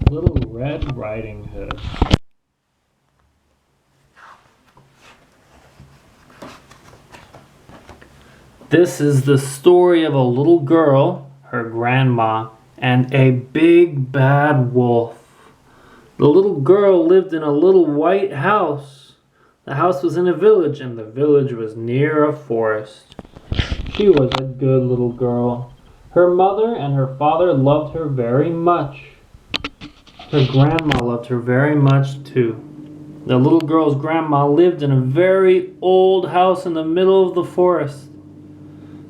Little Red Riding Hood. This is the story of a little girl, her grandma, and a big bad wolf. The little girl lived in a little white house. The house was in a village, and the village was near a forest. She was a good little girl. Her mother and her father loved her very much. Her grandma loved her very much too. The little girl's grandma lived in a very old house in the middle of the forest.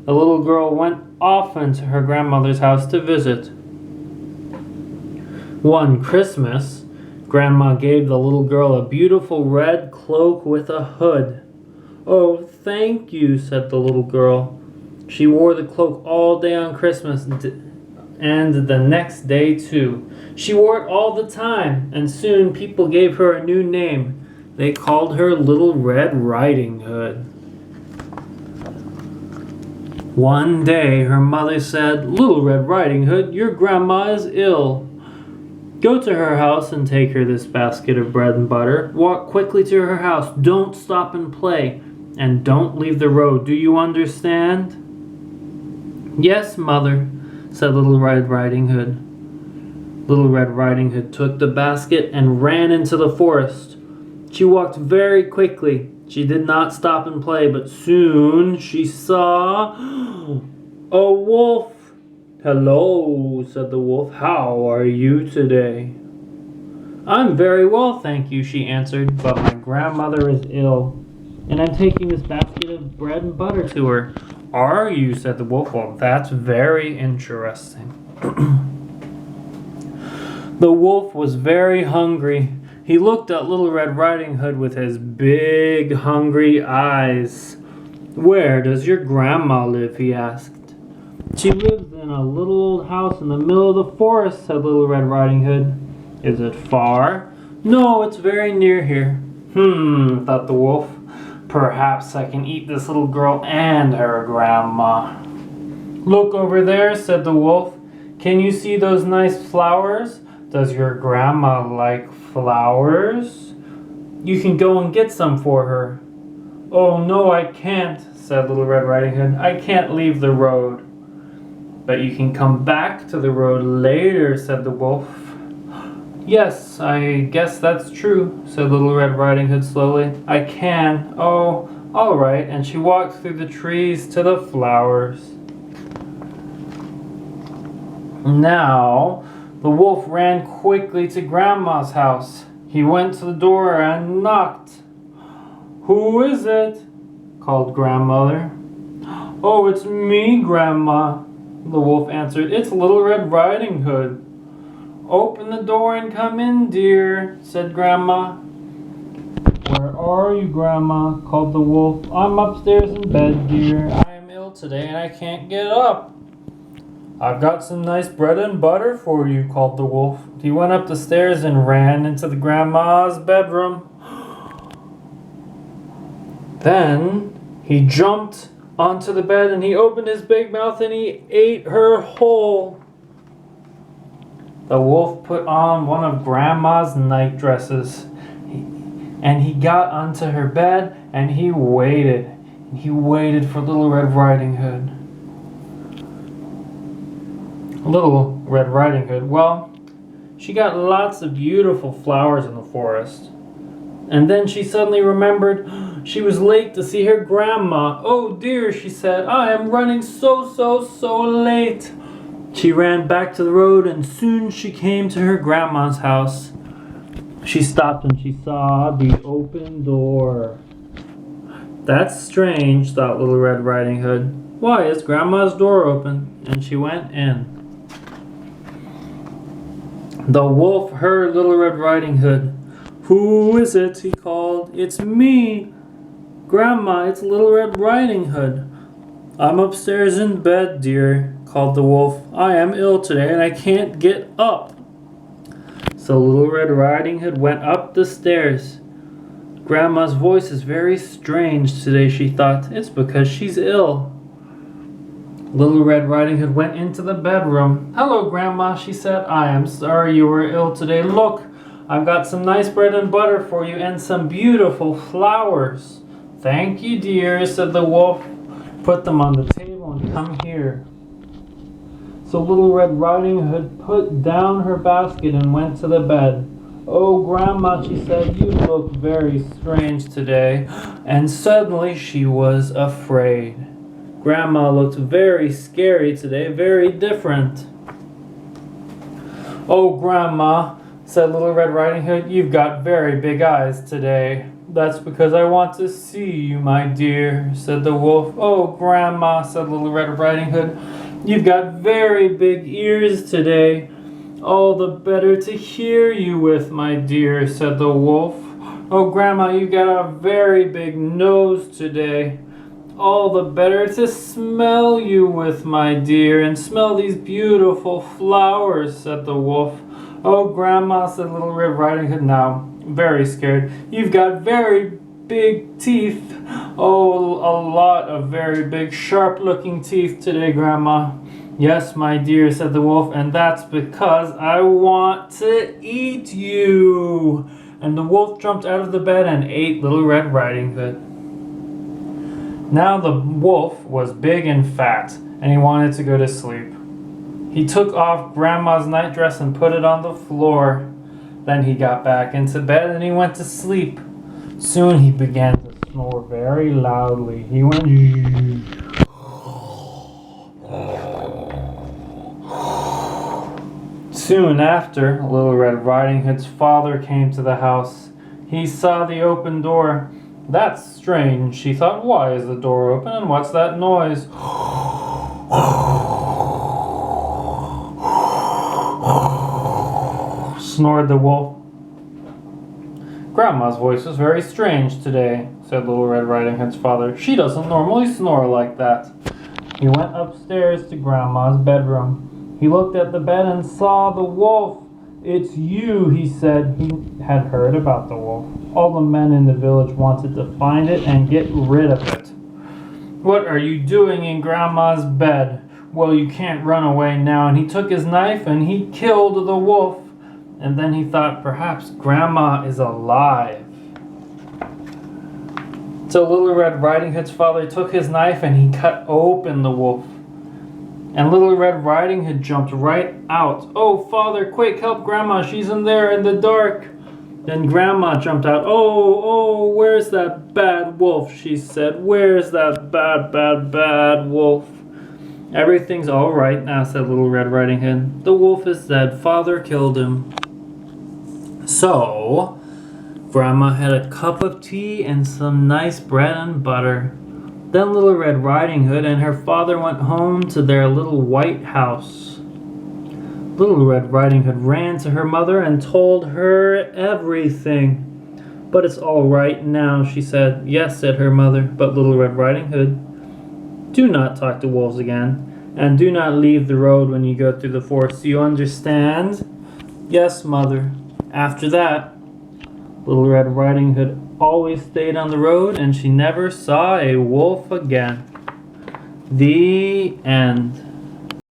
The little girl went often to her grandmother's house to visit. One Christmas, Grandma gave the little girl a beautiful red cloak with a hood. "Oh, thank you," said the little girl. She wore the cloak all day on Christmas and the next day too. She wore it all the time, and soon people gave her a new name. They called her Little Red Riding Hood. One day her mother said, "Little Red Riding Hood, your grandma is ill. Go to her house and take her this basket of bread and butter. Walk quickly to her house. Don't stop and play. And don't leave the road. Do you understand?" "Yes, Mother," said Little Red Riding Hood. Little Red Riding Hood took the basket and ran into the forest. She walked very quickly. She did not stop and play, but soon she saw a wolf. "Hello," said the wolf. "How are you today?" "I'm very well, thank you," she answered, "but my grandmother is ill, and I'm taking this basket of bread and butter to her." "Are you?" said the wolf. "Well, that's very interesting." The wolf was very hungry. He looked at Little Red Riding Hood with his big, hungry eyes. "Where does your grandma live?" he asked. "She lives in a little old house in the middle of the forest," said Little Red Riding Hood. "Is it far?" "No, it's very near here." Thought the wolf. "Perhaps I can eat this little girl and her grandma." "Look over there," said the wolf. "Can you see those nice flowers? Does your grandma like flowers? You can go and get some for her." "Oh, no, I can't," said Little Red Riding Hood. "I can't leave the road." "But you can come back to the road later," said the wolf. "Yes, I guess that's true," said Little Red Riding Hood slowly. "I can. Oh, all right." And she walked through the trees to the flowers. Now, the wolf ran quickly to Grandma's house. He went to the door and knocked. "Who is it?" called Grandmother. "Oh, it's me, Grandma," the wolf answered. "It's Little Red Riding Hood." "Open the door and come in, dear," said Grandma. "Where are you, Grandma?" called the wolf. "I'm upstairs in bed, dear. I am ill today and I can't get up." "I've got some nice bread and butter for you," called the wolf. He went up the stairs and ran into the grandma's bedroom. Then he jumped onto the bed and he opened his big mouth and he ate her whole. The wolf put on one of Grandma's night dresses and he got onto her bed and he waited. He waited for Little Red Riding Hood. Little Red Riding Hood, well, she got lots of beautiful flowers in the forest. And then she suddenly remembered she was late to see her grandma. "Oh dear," she said, "I am running so late." She ran back to the road and soon she came to her grandma's house. She stopped and she saw the open door. "That's strange," thought Little Red Riding Hood. "Why is Grandma's door open?" And she went in. The wolf heard Little Red Riding Hood. "Who is it?" he called. "It's me, Grandma. It's Little Red Riding Hood." "I'm upstairs in bed, dear," called the wolf. "I am ill today and I can't get up." So Little Red Riding Hood went up the stairs. Grandma's voice is very strange today, she thought. It's because she's ill. Little Red Riding Hood went into the bedroom. "Hello, Grandma," she said. "I am sorry you were ill today. Look, I've got some nice bread and butter for you and some beautiful flowers." "Thank you, dear," said the wolf. "Put them on the table and come here." So Little Red Riding Hood put down her basket and went to the bed. "Oh, Grandma," she said, "you look very strange today." And suddenly she was afraid. Grandma looked very scary today, very different. "Oh, Grandma," said Little Red Riding Hood, "you've got very big eyes today." "That's because I want to see you, my dear," said the wolf. "Oh, Grandma," said Little Red Riding Hood, "you've got very big ears today." "All the better to hear you with, my dear," said the wolf. "Oh, Grandma, you've got a very big nose today." "All the better to smell you with, my dear, and smell these beautiful flowers," said the wolf. "Oh, Grandma," said Little Red Riding Hood, now very scared, "you've got very big teeth. Oh, a lot of very big, sharp-looking teeth today, Grandma." "Yes, my dear," said the wolf, "and that's because I want to eat you." And the wolf jumped out of the bed and ate Little Red Riding Hood. Now the wolf was big and fat, and he wanted to go to sleep. He took off Grandma's nightdress and put it on the floor. Then he got back into bed and he went to sleep. Soon he began to snore very loudly. He went... Soon after, Little Red Riding Hood's father came to the house. He saw the open door. "That's strange," she thought. "Why is the door open and what's that noise?" snored the wolf. "Grandma's voice was very strange today," said Little Red Riding Hood's father. "She doesn't normally snore like that." He went upstairs to Grandma's bedroom. He looked at the bed and saw the wolf. "It's you," he said. He had heard about the wolf. All the men in the village wanted to find it and get rid of it. "What are you doing in Grandma's bed?" "Well, you can't run away now." And he took his knife and he killed the wolf. And then he thought, perhaps Grandma is alive. So Little Red Riding Hood's father took his knife and he cut open the wolf. And Little Red Riding Hood jumped right out. "Oh, Father, quick, help Grandma. She's in there in the dark." Then Grandma jumped out. Oh, where's that bad wolf?" she said. "Where's that bad wolf?" "Everything's all right now," said Little Red Riding Hood. "The wolf is dead. Father killed him." So, Grandma had a cup of tea and some nice bread and butter. Then Little Red Riding Hood and her father went home to their little white house. Little Red Riding Hood ran to her mother and told her everything. "But it's all right now," she said. "Yes," said her mother, "but Little Red Riding Hood, do not talk to wolves again, and do not leave the road when you go through the forest. Do you understand?" "Yes, Mother." After that, Little Red Riding Hood always stayed on the road and she never saw a wolf again. The end.